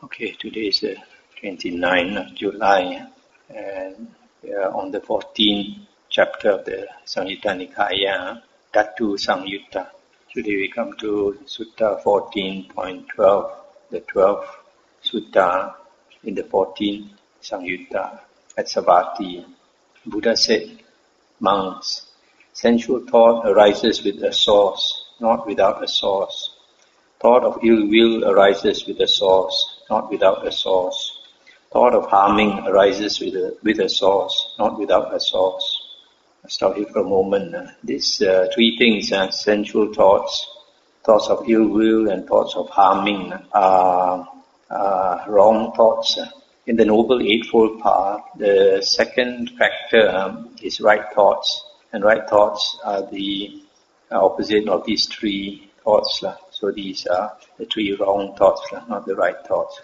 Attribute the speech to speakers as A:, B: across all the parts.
A: Okay, today is 29th of July, and we are on the 14th chapter of the Samyutta Nikaya, Dhatu-samyutta. Today we come to Sutta 14.12, the 12th Sutta in the 14th Samyutta at Savatthi. Buddha said, "Monks, sensual thought arises with a source, not without a source. Thought of ill will arises with a source, not without a source. Thought of harming arises with a source, not without a source." I'll stop here for a moment. These three things, sensual thoughts, thoughts of ill will and thoughts of harming, are wrong thoughts. In the Noble Eightfold Path, the second factor is right thoughts. And right thoughts are the opposite of these three thoughts. So these are the three wrong thoughts, not the right thoughts.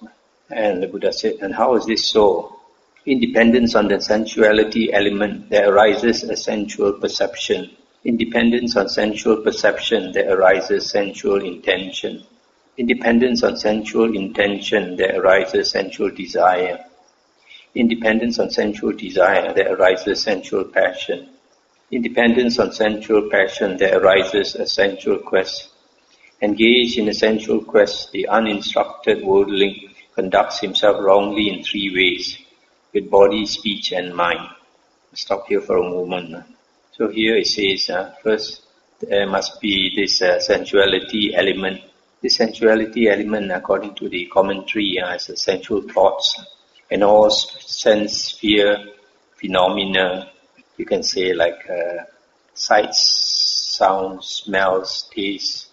A: And the Buddha said, and how is this so? Independence on the sensuality element, there arises a sensual perception. Independence on sensual perception, there arises sensual intention. Independence on sensual intention, there arises sensual desire. Independence on sensual desire, there arises sensual passion. Independence on sensual passion, there arises a sensual quest. Engaged in a sensual quest, the uninstructed worldling conducts himself wrongly in three ways, with body, speech and mind. I'll stop here for a moment. So here it says, first there must be this sensuality element. The sensuality element, according to the commentary, is sensual thoughts and all sense sphere phenomena. You can say like sights, sounds, smells, tastes,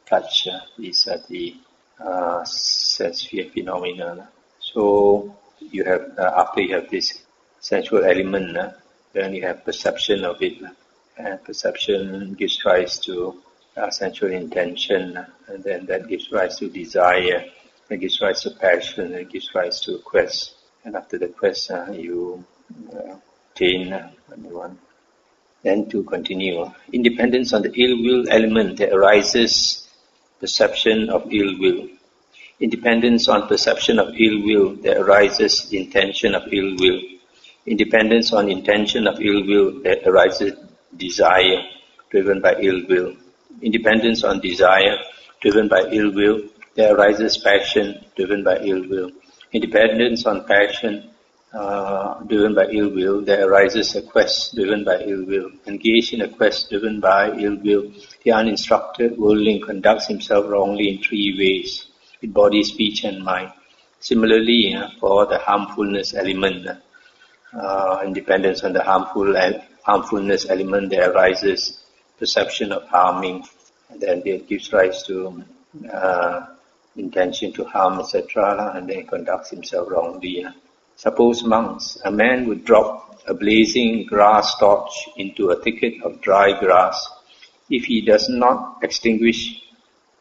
A: touch. These are the sense sphere phenomena. So you have after you have this sensual element, then you have perception of it, and perception gives rise to sensual intention, and then that gives rise to desire, that gives rise to passion, that gives rise to quest, and after the quest you attain one. Then to continue, independence on the ill will element, there arises perception of ill will. Independence on perception of ill will, there arises intention of ill will. Independence on intention of ill will, there arises desire driven by ill will. Independence on desire driven by ill will, there arises passion driven by ill will. Independence on passion driven by ill will, there arises a quest driven by ill will. Engaged in a quest driven by ill will, the uninstructed worldling conducts himself wrongly in three ways, with body, speech and mind. Similarly, for the harmfulness element, independence on the harmfulness element, there arises perception of harming, and then it gives rise to intention to harm, etc., and then conducts himself wrongly. Suppose, monks, a man would drop a blazing grass torch into a thicket of dry grass. If he does not extinguish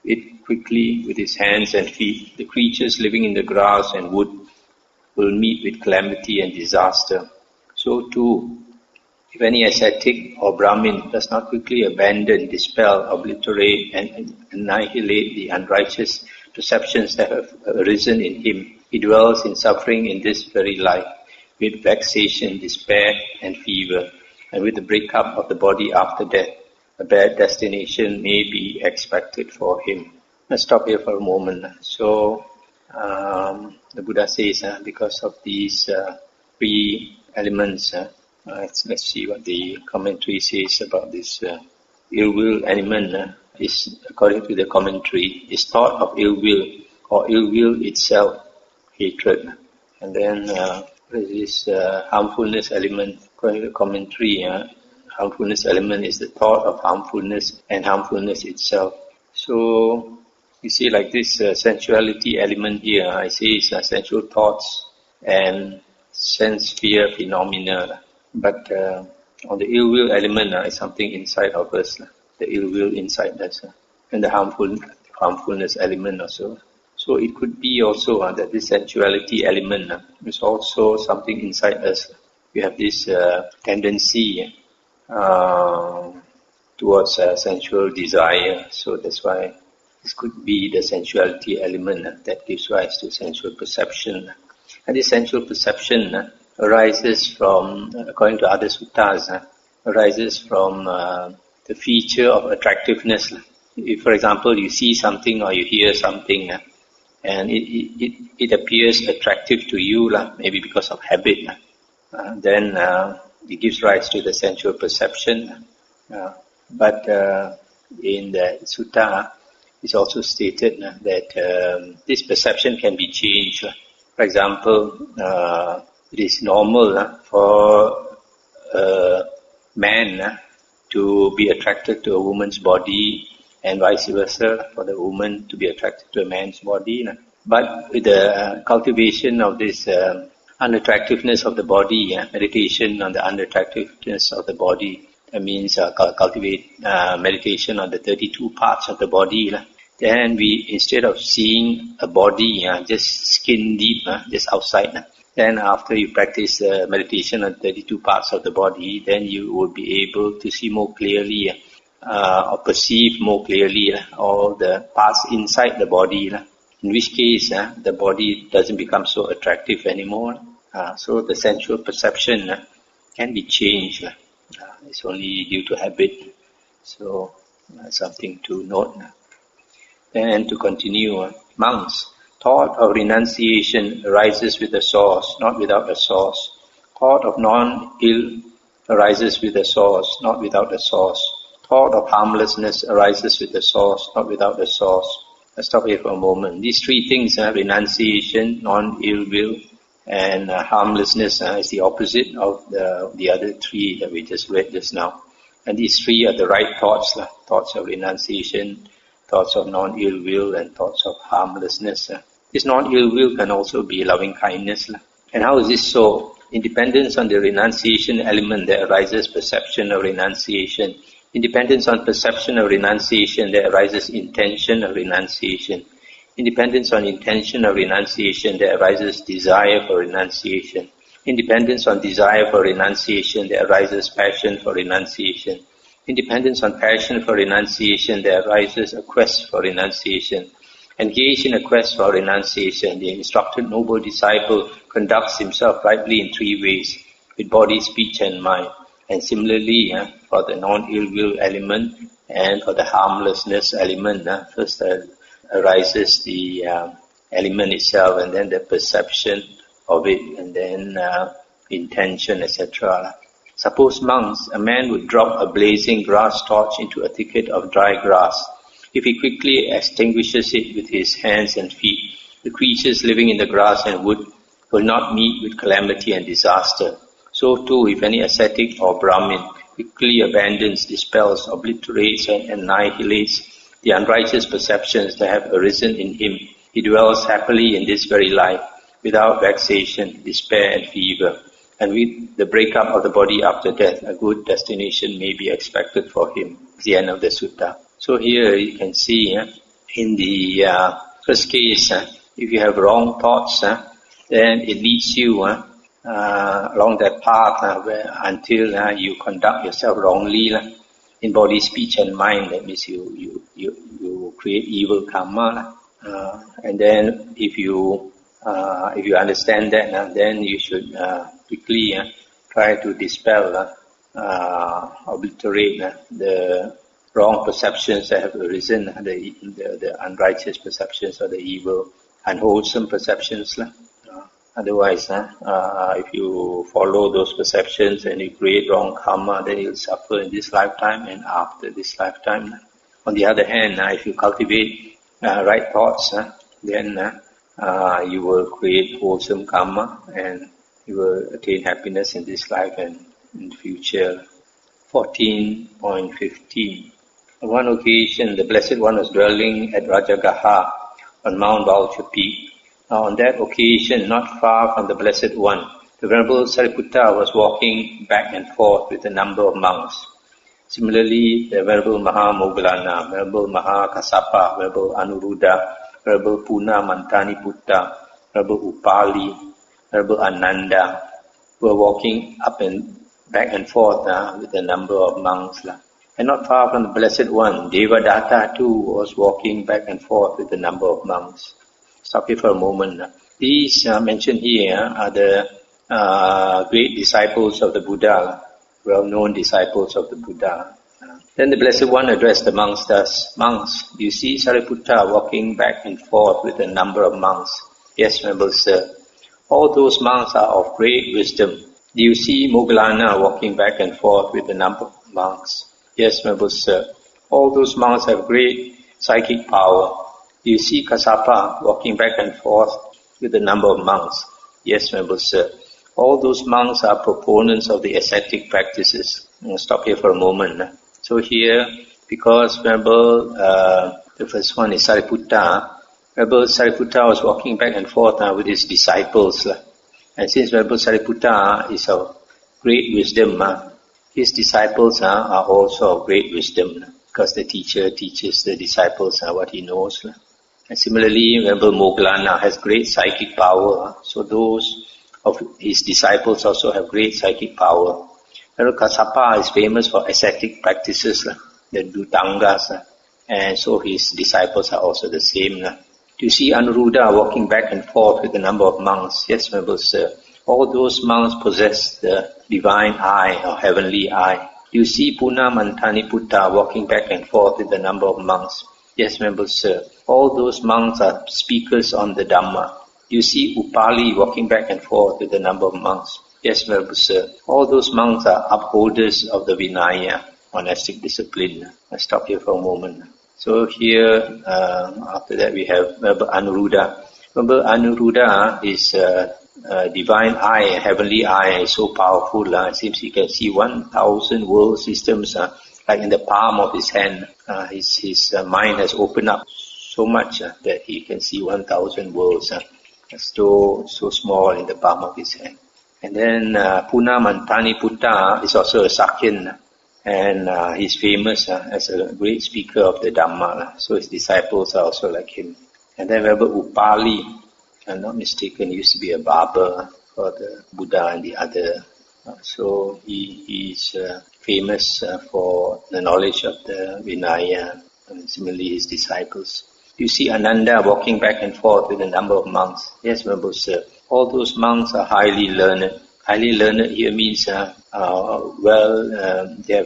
A: it quickly with his hands and feet, the creatures living in the grass and wood will meet with calamity and disaster. So too, if any ascetic or Brahmin does not quickly abandon, dispel, obliterate and annihilate the unrighteous perceptions that have arisen in him, he dwells in suffering in this very life, with vexation, despair and fever, and with the breakup of the body after death. A bad destination may be expected for him. Let's stop here for a moment. So, the Buddha says, because of these three elements, let's see what the commentary says about this ill will element. Is, according to the commentary, is thought of ill will or ill will itself, hatred. And then this harmfulness element, according to the commentary, harmfulness element is the thought of harmfulness and harmfulness itself. So you see, like this sensuality element here, I say it's sensual thoughts and sense sphere phenomena. But on the ill will element is something inside of us, the ill will inside us, and the harmfulness element also. So it could be also that this sensuality element is also something inside us. We have this tendency towards sensual desire. So that's why This could be the sensuality element that gives rise to sensual perception. And this sensual perception arises from, according to other suttas, arises from the feature of attractiveness. If, for example, you see something or you hear something, and it appears attractive to you, maybe because of habit, then it gives rise to the sensual perception. But in the sutta, it's also stated that this perception can be changed. For example, it is normal for a man to be attracted to a woman's body, and vice versa, for the woman to be attracted to a man's body. But with the cultivation of this unattractiveness of the body, meditation on the unattractiveness of the body, that means cultivate meditation on the 32 parts of the body, then we, instead of seeing a body just skin deep, just outside, then after you practice meditation on 32 parts of the body, then you will be able to see more clearly or perceive more clearly all the parts inside the body, in which case the body doesn't become so attractive anymore. So the sensual perception can be changed. It's only due to habit. So something to note. And to continue, monks, thought of renunciation arises with a source, not without a source. Thought of non-ill arises with a source, not without a source. Thought of harmlessness arises with a source, not without a source. Let's stop here for a moment. These three things, renunciation, non-ill will, and harmlessness is the opposite of the other three that we just read just now. And these three are the right thoughts, thoughts of renunciation, thoughts of non-ill will, and thoughts of harmlessness. This non-ill will can also be loving kindness. And how is this so? In dependence on the renunciation element, there arises perception of renunciation. In dependence on perception of renunciation, there arises intention of renunciation. In dependence on intention of renunciation, there arises desire for renunciation. In dependence on desire for renunciation, there arises passion for renunciation. In dependence on passion for renunciation, there arises a quest for renunciation. Engaged in a quest for renunciation, the instructed noble disciple conducts himself rightly in three ways, with body, speech and mind. And similarly, for the non-ill will element and for the harmlessness element, first arises the element itself, and then the perception of it, and then intention, etc. Suppose, monks, a man would drop a blazing grass torch into a thicket of dry grass. If he quickly extinguishes it with his hands and feet, the creatures living in the grass and wood will not meet with calamity and disaster. So too, if any ascetic or Brahmin quickly abandons, dispels, obliterates and annihilates the unrighteous perceptions that have arisen in him, he dwells happily in this very life, without vexation, despair and fever. And with the breakup of the body after death, a good destination may be expected for him. It's the end of the sutta. So here you can see, in the first case, if you have wrong thoughts, then it leads you along that path until you conduct yourself wrongly in body, speech and mind. That means you create evil karma. And then if you understand that, then you should quickly try to dispel, obliterate the wrong perceptions that have arisen, the unrighteous perceptions or the evil, unwholesome perceptions. Otherwise, if you follow those perceptions and you create wrong karma, then you'll suffer in this lifetime and after this lifetime. On the other hand, if you cultivate right thoughts, then you will create wholesome karma and you will attain happiness in this life and in the future. 14.15. On one occasion, the Blessed One was dwelling at Rajagaha on Mount Vulture Peak. Now, on that occasion, not far from the Blessed One, the Venerable Sariputta was walking back and forth with a number of monks. Similarly, the Venerable Mahamoggallana, Venerable Mahakassapa, Venerable Anuruddha, Venerable Puna Mantani Putta, Venerable Upali, Venerable Ananda were walking up and back and forth with a number of monks. And not far from the Blessed One, Devadatta too was walking back and forth with a number of monks. Stop here for a moment. These mentioned here are the great disciples of the Buddha, well-known disciples of the Buddha. Then the Blessed One addressed the monks thus, "Monks, do you see Sariputta walking back and forth with a number of monks?" "Yes, Venerable Sir." "All those monks are of great wisdom. Do you see Moggallana walking back and forth with a number of monks?" "Yes, Venerable Sir." "All those monks have great psychic power. Do you see Kassapa walking back and forth with a number of monks?" "Yes, Venerable Sir." "All those monks are proponents of the ascetic practices." I'll stop here for a moment. So here, because Venerable, the first one is Sariputta, Venerable Sariputta was walking back and forth with his disciples. And since Venerable Sariputta is of great wisdom, his disciples are also of great wisdom, because the teacher teaches the disciples what he knows. And similarly, Venerable Moggallana has great psychic power, so those of his disciples also have great psychic power. Venerable Kassapa is famous for ascetic practices, the Dhutangas, and so his disciples are also the same. Do you see Anuruddha walking back and forth with a number of monks? Yes, Venerable Sir. All those monks possess the divine eye or heavenly eye. Do you see Puna Mantaniputta walking back and forth with a number of monks? Yes, Venerable Sir. All those monks are speakers on the Dhamma. Do you see Upali walking back and forth with a number of monks? Yes, Venerable Sir. All those monks are upholders of the Vinaya, monastic discipline. I'll stop here for a moment. So here, after that we have Venerable Anuruddha. Venerable Anuruddha is divine eye, heavenly eye, is so powerful. It seems he can see 1,000 world systems like in the palm of his hand. His mind has opened up so much that he can see 1,000 worlds, so small in the palm of his hand. And then Puna Mantaniputta is also a Sakyan, and he's famous as a great speaker of the Dhamma. So his disciples are also like him. And then Venerable Upali, if I'm not mistaken, used to be a barber for the Buddha and the other. So he is famous for the knowledge of the Vinaya, and similarly his disciples. You see Ananda walking back and forth with a number of monks. Yes, Venerable Sir. All those monks are highly learned. Highly learned here means they have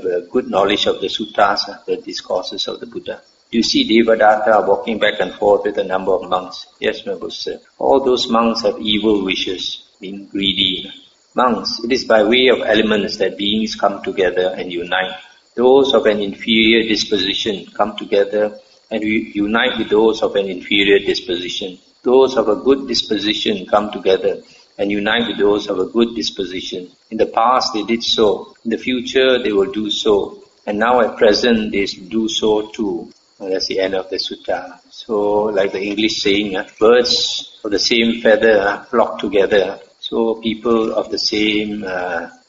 A: a good knowledge of the suttas, the discourses of the Buddha. You see Devadatta walking back and forth with a number of monks. Yes, Venerable Sir. All those monks have evil wishes, being greedy. Monks, it is by way of elements that beings come together and unite. Those of an inferior disposition come together and unite with those of an inferior disposition. Those of a good disposition come together and unite with those of a good disposition. In the past they did so. In the future they will do so. And now at present they do so too. And that's the end of the sutta. So like the English saying, birds of the same feather flock together. So people of the same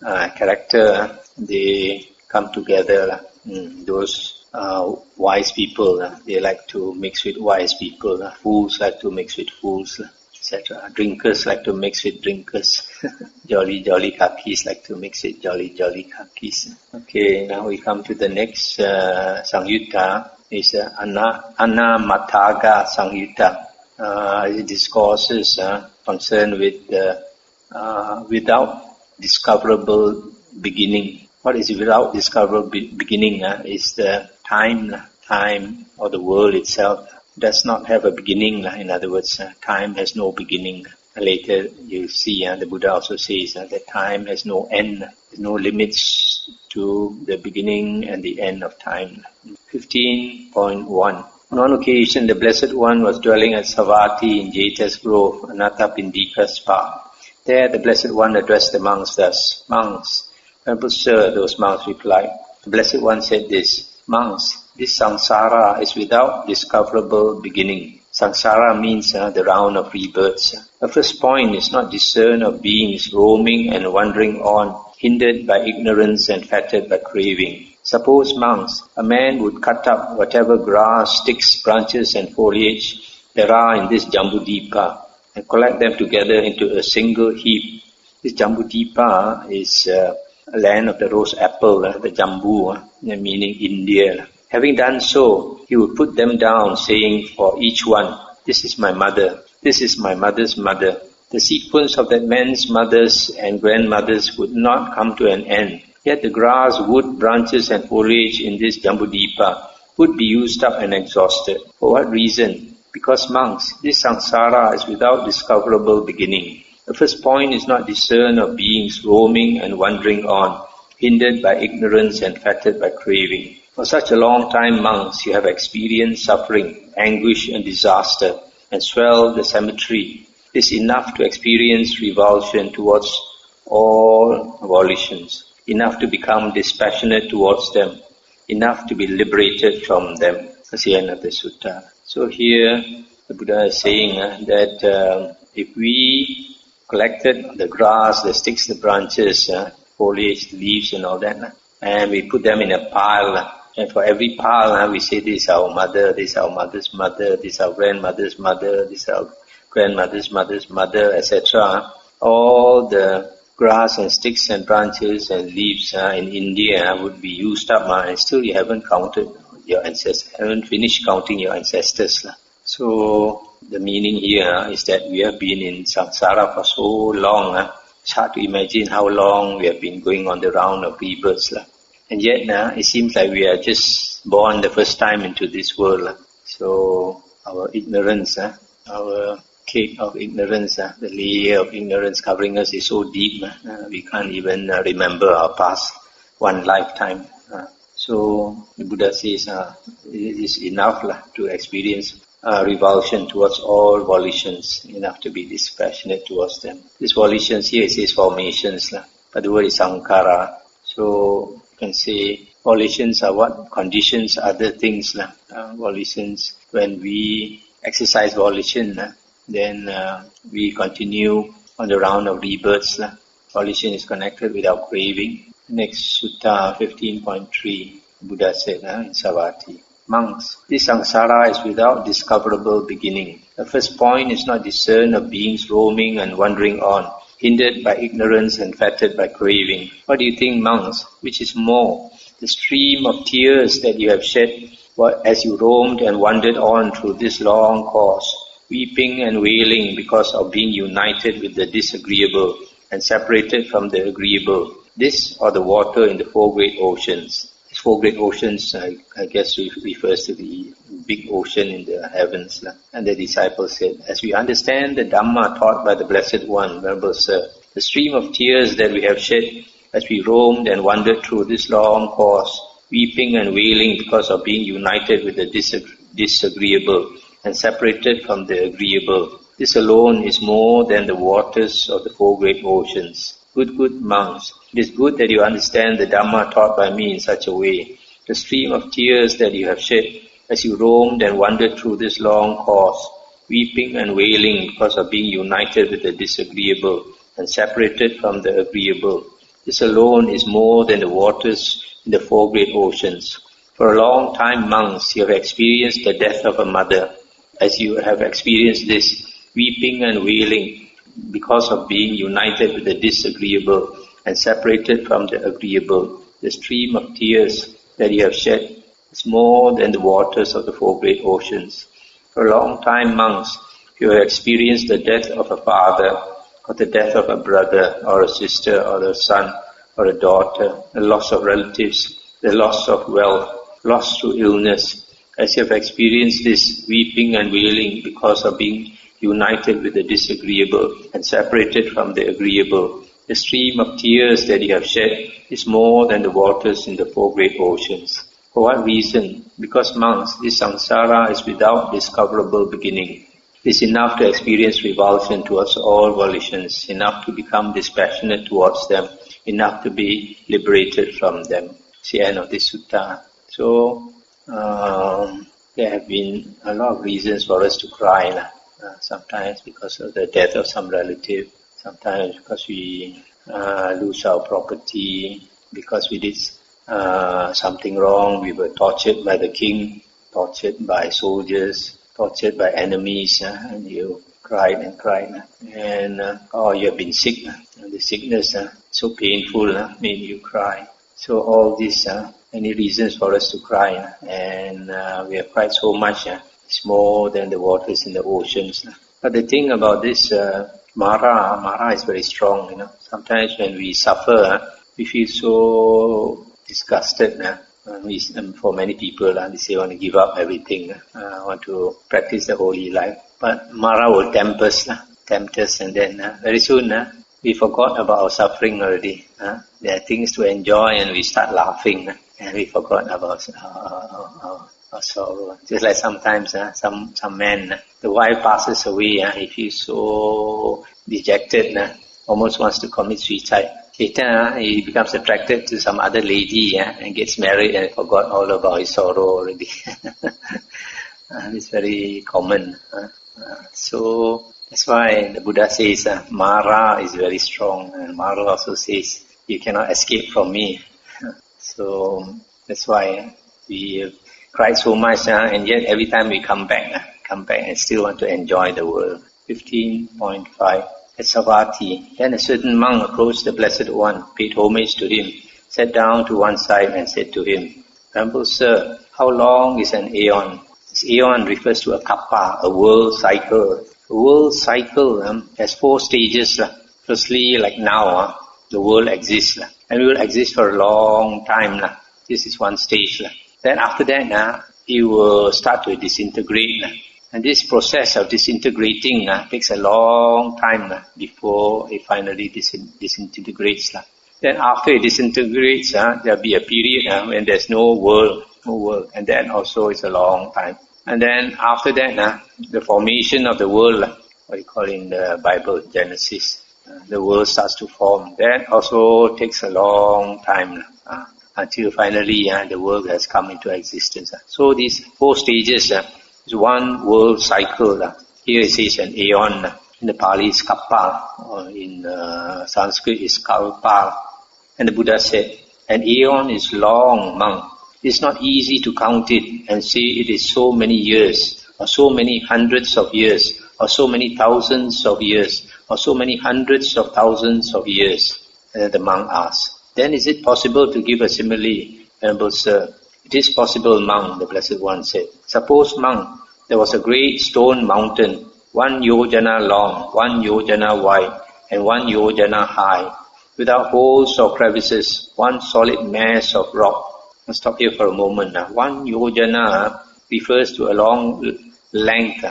A: character, they come together. Those wise people, they like to mix with wise people. Fools like to mix with fools, etc. Drinkers like to mix with drinkers. Jolly kakis like to mix with jolly kakis. Okay, now we come to the next samyutta. It's Anamatagga-samyutta. It discourses concerned with without discoverable beginning. What is without discoverable beginning? Is the time or the world itself does not have a beginning. In other words, time has no beginning. Later you see, the Buddha also says that time has no end, no limits to the beginning and the end of time. 15.1. On one occasion, the Blessed One was dwelling at Savatthi in Jeta's Grove, Anathapindika's park. There the Blessed One addressed the monks thus, "Monks." "Venerable Sir," those monks replied. The Blessed One said this, "Monks, this samsara is without discoverable beginning." Samsara means the round of rebirths. The first point is not discern of beings roaming and wandering on, hindered by ignorance and fettered by craving. Suppose, monks, a man would cut up whatever grass, sticks, branches and foliage there are in this Jambudvipa and collect them together into a single heap. This Jambudvipa is land of the rose apple, the Jambu, meaning India. Having done so, he would put them down, saying for each one, "This is my mother, this is my mother's mother." The sequence of that man's mothers and grandmothers would not come to an end. Yet the grass, wood, branches and foliage in this Jambudipa would be used up and exhausted. For what reason? Because monks, this samsara is without discoverable beginning. The first point is not discern of beings roaming and wandering on, hindered by ignorance and fettered by craving. For such a long time, monks, you have experienced suffering, anguish and disaster, and swelled the cemetery. It is enough to experience revulsion towards all volitions, enough to become dispassionate towards them, enough to be liberated from them. That's the end of the sutta. So here, the Buddha is saying that if we collected the grass, the sticks, the branches, foliage, leaves and all that, and we put them in a pile, and for every pile we say this is our mother, this is our mother's mother, this is our grandmother's mother, this is our grandmother's mother's mother, etc. All the grass and sticks and branches and leaves in India would be used up, and still you haven't counted your ancestors, haven't finished counting your ancestors. So the meaning here is that we have been in samsara for so long. It's hard to imagine how long we have been going on the round of rebirths. And yet it seems like we are just born the first time into this world. So our ignorance, our cake of ignorance, the layer of ignorance covering us is so deep, we can't even remember our past one lifetime. So the Buddha says it is enough to experience revulsion towards all volitions, enough to be dispassionate towards them. These volitions here it says formations, but the word is sankhara. So you can say volitions are what conditions other things. Volitions, when we exercise volition, then we continue on the round of rebirths. Volition is connected with our craving. Next sutta 15.3, Buddha said in Savatthi, monks, this samsara is without discoverable beginning. The first point is not discern of beings roaming and wandering on, hindered by ignorance and fettered by craving. What do you think, monks? Which is more, the stream of tears that you have shed as you roamed and wandered on through this long course, weeping and wailing because of being united with the disagreeable and separated from the agreeable, this or the water in the four great oceans? These four great oceans, I guess, refers to the big ocean in the heavens. And the disciples said, as we understand the Dhamma taught by the Blessed One, Venerable Sir, the stream of tears that we have shed as we roamed and wandered through this long course, weeping and wailing because of being united with the disagreeable and separated from the agreeable, this alone is more than the waters of the four great oceans. Good monks, it is good that you understand the Dhamma taught by me in such a way. The stream of tears that you have shed as you roamed and wandered through this long course, weeping and wailing because of being united with the disagreeable and separated from the agreeable, this alone is more than the waters in the four great oceans. For a long time, monks, you have experienced the death of a mother. As you have experienced this, weeping and wailing because of being united with the disagreeable and separated from the agreeable, the stream of tears that you have shed is more than the waters of the four great oceans. For a long time, monks, you have experienced the death of a father, or the death of a brother, or a sister, or a son, or a daughter, the loss of relatives, the loss of wealth, loss through illness. As you have experienced this weeping and wailing because of being united with the disagreeable and separated from the agreeable, the stream of tears that you have shed is more than the waters in the four great oceans. For what reason? Because, monks, this samsara is without discoverable beginning. It is enough to experience revulsion towards all volitions, enough to become dispassionate towards them, enough to be liberated from them. It's the end of this sutta. So, there have been a lot of reasons for us to cry. Sometimes because of the death of some relative, sometimes because we lose our property, because we did something wrong, we were tortured by the king, tortured by soldiers, tortured by enemies, and you cried and cried, and or you have been sick, and the sickness so painful made you cry. So all these many reasons for us to cry, and we have cried so much. It's more than the waters in the oceans. But the thing about this Mara is very strong. Sometimes when we suffer, we feel so disgusted. For many people, they say want to give up everything, want to practice the holy life. But Mara will tempt us, and then very soon we forgot about our suffering already. There are things to enjoy, and we start laughing, and we forgot about our sorrow. Just like sometimes some men, the wife passes away, he feels so dejected, almost wants to commit suicide. Later, he becomes attracted to some other lady and gets married and forgot all about his sorrow already. It's very common. So that's why the Buddha says Mara is very strong. And Mara also says, you cannot escape from me. So that's why we cry so much, and yet every time we come back and still want to enjoy the world. 15.5. At Savatthi, then a certain monk approached the Blessed One, paid homage to him, sat down to one side and said to him, Venerable Sir, how long is an aeon? This aeon refers to a kappa, a world cycle. A world cycle has 4 stages. Firstly, like now, the world exists, and we will exist for a long time. This is one stage. Then after that, it will start to disintegrate. And this process of disintegrating takes a long time before it finally disintegrates. Then after it disintegrates, there will be a period when there's no world, and then also it's a long time. And then after that, the formation of the world, what you call in the Bible, Genesis, the world starts to form. That also takes a long time until finally the world has come into existence. So these 4 stages is one world cycle. Here it says an aeon. In the Pali is kappa, or in Sanskrit is kalpa. And the Buddha said, an aeon is long, monk. It's not easy to count it and say it is so many years, or so many hundreds of years, or so many thousands of years, or so many hundreds of thousands of years. And the monk asked, then is it possible to give a simile, Venerable Sir? It is possible, monk, the Blessed One said. Suppose, monk, there was a great stone mountain, 1 yojana long, 1 yojana wide, and 1 yojana high, without holes or crevices, one solid mass of rock. I'll stop here for a moment. 1 yojana refers to a long length,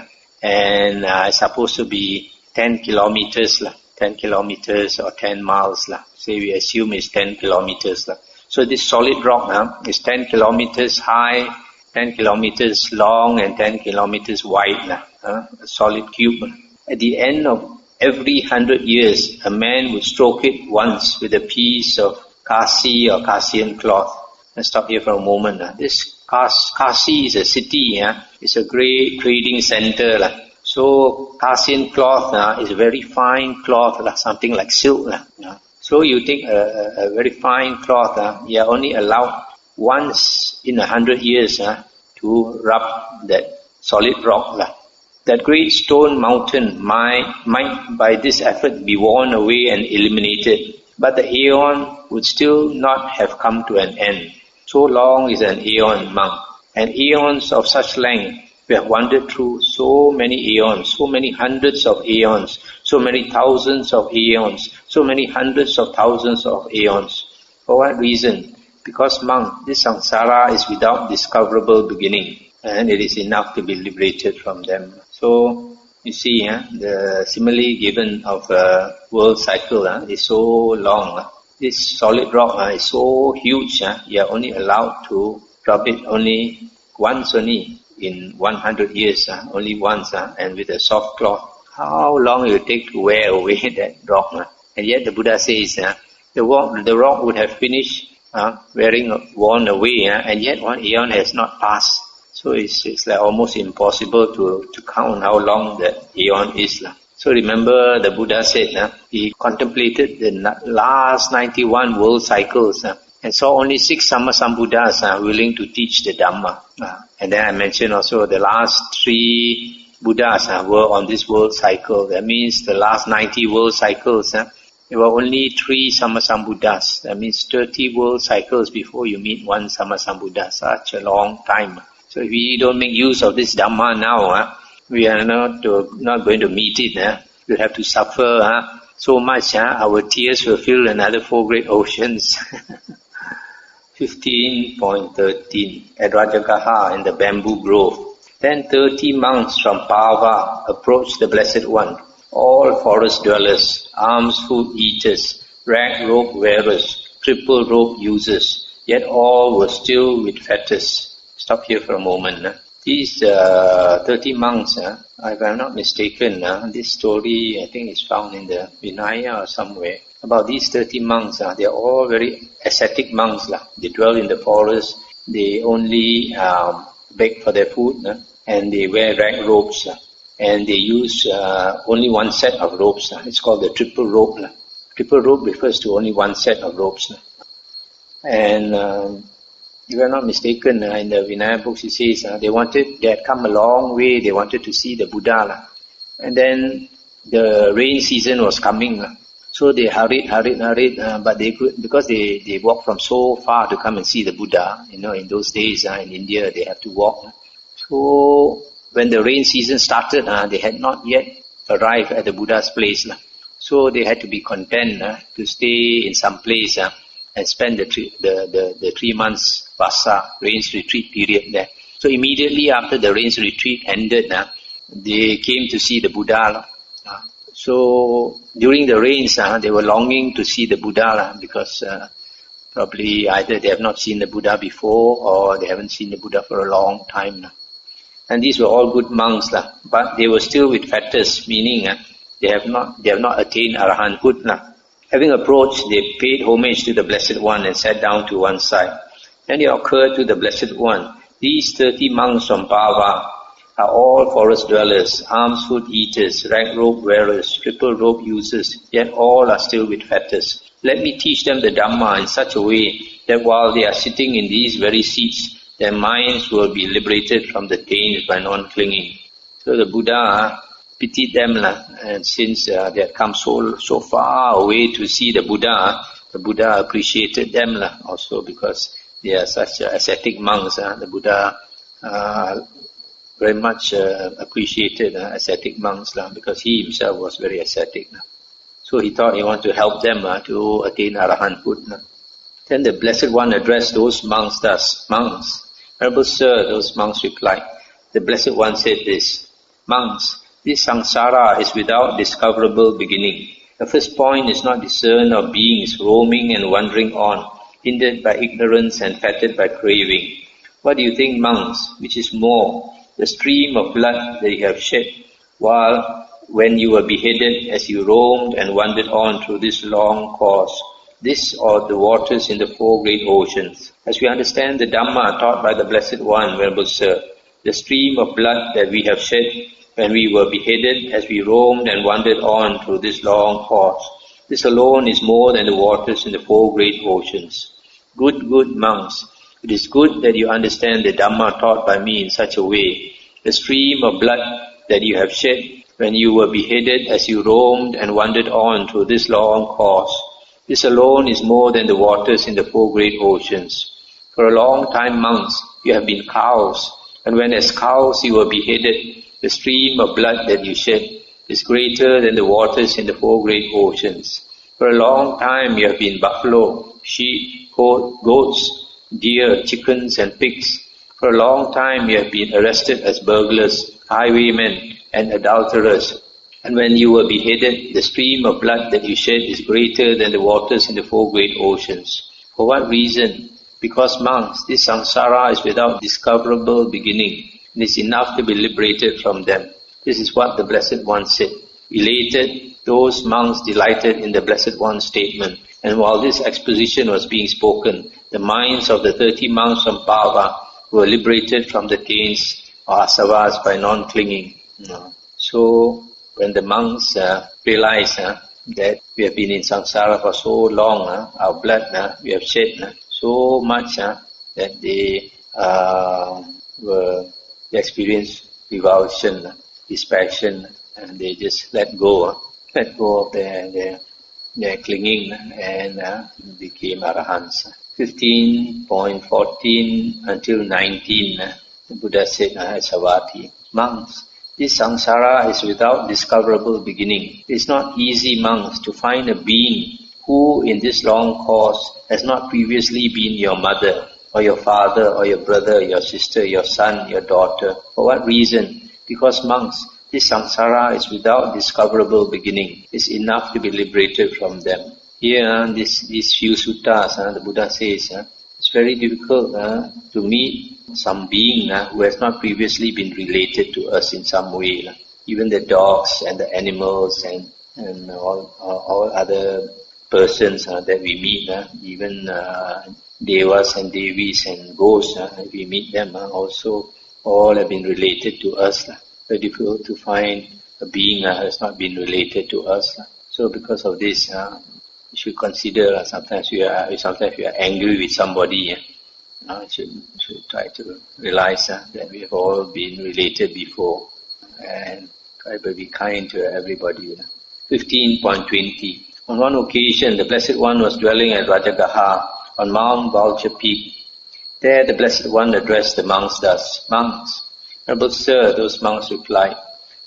A: and it's supposed to be 10 kilometers, 10 kilometers or 10 miles. Say we assume it's 10 kilometers. So this solid rock is 10 kilometers high, 10 kilometers long, and 10 kilometers wide. A solid cube. At the end of every 100 years, a man would stroke it once with a piece of kasi or Kasian cloth. Let's stop here for a moment. This Kasi is a city. It's a great trading center. So Kasian cloth is a very fine cloth, something like silk. So you take a very fine cloth, you are only allowed once in 100 years to rub that solid rock. That great stone mountain might by this effort be worn away and eliminated, but the aeon would still not have come to an end. So long is an aeon, monk, and aeons of such length. We have wandered through so many aeons, so many hundreds of aeons, so many thousands of aeons, so many hundreds of thousands of aeons. For what reason? Because, monk, this samsara is without discoverable beginning, and it is enough to be liberated from them. So, you see, the simile given of a world cycle is so long. This solid rock is so huge, you are only allowed to rub it only once in 100 years, only once, and with a soft cloth. How long it will take to wear away that rock? And yet the Buddha says the rock would have finished worn away, and yet 1 aeon has not passed. So it's like almost impossible to count how long the aeon is. So remember the Buddha said he contemplated the last 91 world cycles and saw only 6 Sambuddhas willing to teach the Dhamma. And then I mentioned also the last 3 Buddhas were on this world cycle. That means the last 90 world cycles, there were only 3 Sambuddhas. That means 30 world cycles before you meet one Sambuddha. Such a long time. So if we don't make use of this Dhamma now, we are not going to meet it. We have to suffer so much. Our tears will fill another 4 great oceans. 15.13 at Rajagaha in the bamboo grove. Then 30 monks from Pava approached the Blessed One, all forest dwellers, alms food eaters, rag robe wearers, triple robe users, yet all were still with fetters. Stop here for a moment. These 30 monks, if I'm not mistaken, this story I think is found in the Vinaya or somewhere. About these 30 monks, they are all very ascetic monks. They dwell in the forest, they only beg for their food, and they wear rag robes, and they use only one set of robes. It's called the triple robe. Triple robe refers to only one set of robes. And if I'm not mistaken, in the Vinaya books it says they had come a long way, they wanted to see the Buddha. And then the rain season was coming. So they hurried, but they could, because they walked from so far to come and see the Buddha. In those days in India they have to walk. So when the rain season started, they had not yet arrived at the Buddha's place. So they had to be content to stay in some place and spend the 3 months vasa, rains retreat period there. So immediately after the rains retreat ended, they came to see the Buddha. So during the rains, they were longing to see the Buddha because probably either they have not seen the Buddha before or they haven't seen the Buddha for a long time. And these were all good monks, but they were still with fetters, meaning they have not attained arahanthood. Having approached, they paid homage to the Blessed One and sat down to one side. Then it occurred to the Blessed One, these 30 monks from Pava are all forest dwellers, alms food eaters, rag robe wearers, triple robe users, yet all are still with fetters. Let me teach them the Dhamma in such a way that while they are sitting in these very seats, their minds will be liberated from the taints by non-clinging. So the Buddha pitied them, and since they had come so far away to see the Buddha appreciated them also because they are such ascetic monks. The Buddha very much appreciated ascetic monks because he himself was very ascetic. So he thought he wanted to help them to attain arahanthood. Then the Blessed One addressed those monks thus, monks, Venerable Sir, those monks replied. The Blessed One said this, monks, this samsara is without discoverable beginning. The first point is not discerned of beings roaming and wandering on, hindered by ignorance and fettered by craving. What do you think, monks, which is more, the stream of blood that you have shed, when you were beheaded as you roamed and wandered on through this long course, this or the waters in the 4 great oceans? As we understand the Dhamma taught by the Blessed One, Venerable Sir, the stream of blood that we have shed when we were beheaded as we roamed and wandered on through this long course, this alone is more than the waters in the 4 great oceans. Good monks, it is good that you understand the Dhamma taught by me in such a way. The stream of blood that you have shed when you were beheaded as you roamed and wandered on through this long course, this alone is more than the waters in the 4 great oceans. For a long time, monks, you have been cows, and when as cows you were beheaded, the stream of blood that you shed is greater than the waters in the 4 great oceans. For a long time you have been buffalo, sheep, goats, deer, chickens and pigs. For a long time you have been arrested as burglars, highwaymen and adulterers. And when you were beheaded, the stream of blood that you shed is greater than the waters in the 4 great oceans. For what reason? Because, monks, this samsara is without discoverable beginning. It is enough to be liberated from them. This is what the Blessed One said. Elated, those monks delighted in the Blessed One's statement. And while this exposition was being spoken, the minds of the 30 monks from Pava were liberated from the taints or asavas by non-clinging. So, when the monks realized that we have been in samsara for so long, our blood we have shed, so much that they experienced revulsion, dispassion, and they just let go of their clinging and became arahants. 15.14 until 19, the Buddha said, Savati, monks, this samsara is without discoverable beginning. It is not easy, monks, to find a being who in this long course has not previously been your mother, or your father, or your brother, your sister, your son, your daughter. For what reason? Because, monks, this samsara is without discoverable beginning. It's enough to be liberated from them. Here, these few suttas, the Buddha says, it's very difficult to meet some being who has not previously been related to us in some way. Even the dogs and the animals and all other persons that we meet, even devas and devis and ghosts, we meet them also, all have been related to us. Very difficult to find a being who has not been related to us. So because of this, you should consider sometimes you are angry with somebody. You should try to realize that we have all been related before, and try to be kind to everybody. 15.20. On one occasion, the Blessed One was dwelling at Rajagaha on Mount Vulture Peak. There the Blessed One addressed the monks thus, Monks, Noble Sir, those monks replied.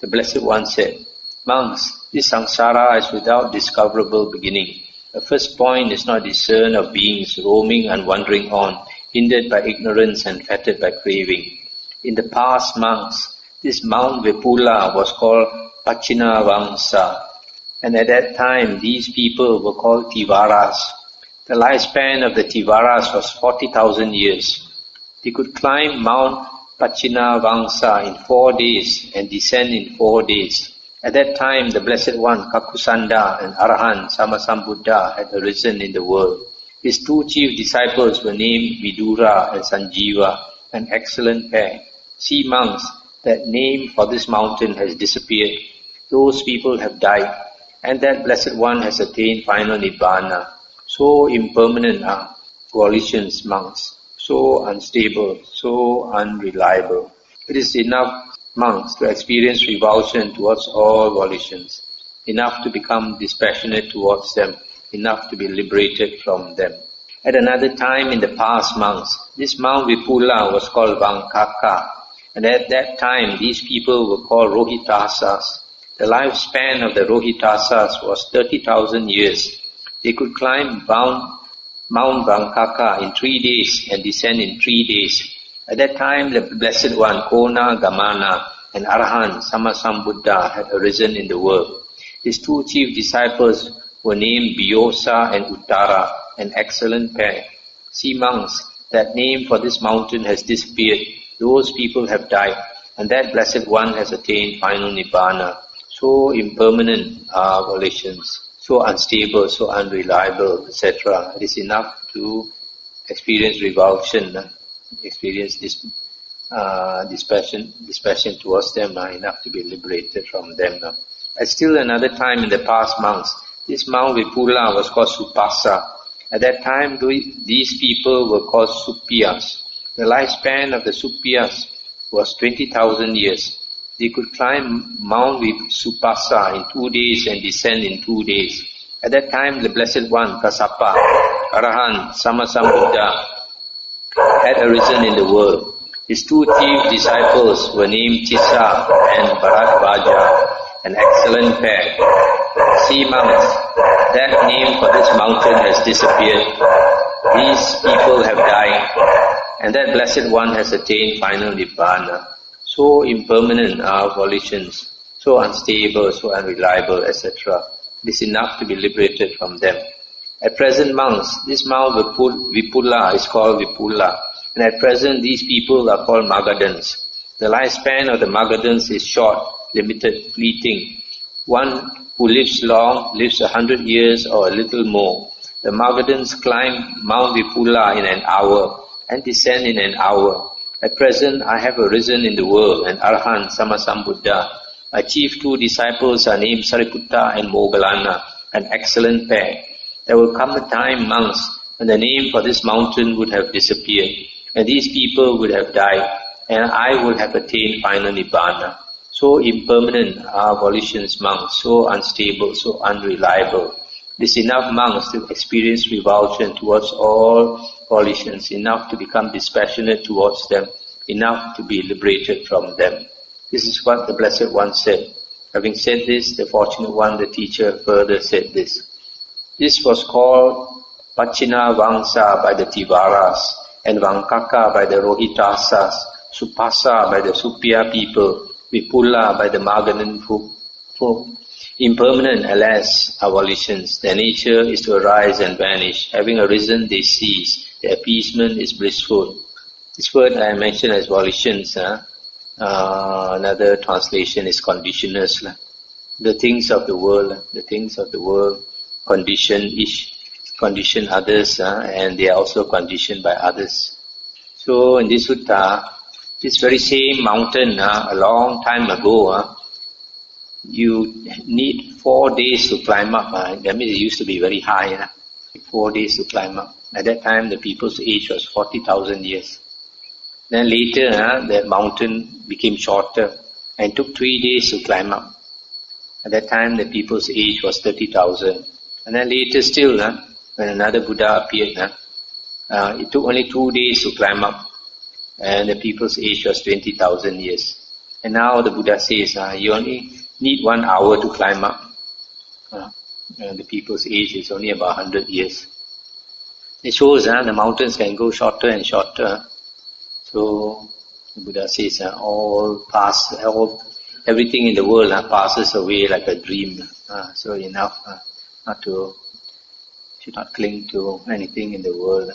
A: The Blessed One said, Monks, this samsara is without discoverable beginning. The first point is not discern of beings roaming and wandering on, hindered by ignorance and fettered by craving. In the past, monks, this Mount Vipula was called Pachinavamsa, and at that time these people were called Tivaras. The lifespan of the Tivaras was 40,000 years. They could climb Mount Pachinavamsa in 4 days and descend in 4 days. At that time, the Blessed One, Kakusanda and Arahant Sammasambuddha had arisen in the world. His two chief disciples were named Vidura and Sanjiva, an excellent pair. See, monks, that name for this mountain has disappeared. Those people have died, and that Blessed One has attained final Nibbana. So impermanent are volitions, monks, so unstable, so unreliable. It is enough, monks, to experience revulsion towards all volitions, enough to become dispassionate towards them, enough to be liberated from them. At another time in the past, monks, this Mount Vipula was called Vankaka, and at that time these people were called Rohitasas. The lifespan of the Rohitasas was 30,000 years. They could climb Mount Vankaka in 3 days and descend in 3 days. At that time, the Blessed One, Kona, Gamana, and Arahant Sammasambuddha had arisen in the world. His two chief disciples were named Biyosa and Uttara, an excellent pair. See, monks, that name for this mountain has disappeared. Those people have died, and that Blessed One has attained final Nibbana. So impermanent are volitions, so unstable, so unreliable, etc. It is enough to experience revulsion, experience this dispassion towards them, enough to be liberated from them. At still another time in the past, monks, this Mount Vipula was called Supasa. At that time, these people were called Supiyas. The lifespan of the Supiyas was 20,000 years. They could climb Mount Supasa in 2 days and descend in 2 days. At that time, the Blessed One, Kassapa, Arahant, Sammasambuddha, had arisen in the world. His two chief disciples were named Chissa and Bharadvaja, an excellent pair. See, monks, that name for this mountain has disappeared. These people have died, and that Blessed One has attained final Nibbana. So impermanent are volitions, so unstable, so unreliable, etc. It is enough to be liberated from them. At present, monks, this Mount Vipula is called Vipula, and at present these people are called Magadhans. The lifespan of the Magadhans is short, limited, fleeting. One who lives long lives 100 years or a little more. The Magadhans climb Mount Vipula in an hour and descend in an hour. At present I have arisen in the world, and Arahant Sammasambuddha. My chief two disciples are named Sariputta and Moggallana, an excellent pair. There will come a time, monks, and the name for this mountain would have disappeared, and these people would have died, and I would have attained final Nibbana. So impermanent are volitions, monks, so unstable, so unreliable. It is enough, monks, to experience revulsion towards all volitions, enough to become dispassionate towards them, enough to be liberated from them. This is what the Blessed One said. Having said this, the Fortunate One, the teacher, further said this. This was called Pachina Vangsa by the Tivaras, and Vankaka by the Rohitasas, Supasa by the Supya people, Vipula by the Maganan folk. Impermanent, alas, are volitions. Their nature is to arise and vanish. Having arisen, they cease. Their appeasement is blissful. This word I mentioned as volitions, another translation is conditioners. The things of the world condition others, and they are also conditioned by others. So in this sutta, this very same mountain, a long time ago, you need 4 days to climb up. That means it used to be very high. 4 days to climb up. At that time, the people's age was 40,000 years. Then later, the mountain became shorter and took 3 days to climb up. At that time, the people's age was 30,000. And then later still, when another Buddha appeared, it took only 2 days to climb up. And the people's age was 20,000 years. And now the Buddha says, you only need 1 hour to climb up. And the people's age is only about 100 years. It shows the mountains can go shorter and shorter. So the Buddha says, everything in the world passes away like a dream. So enough should not cling to anything in the world.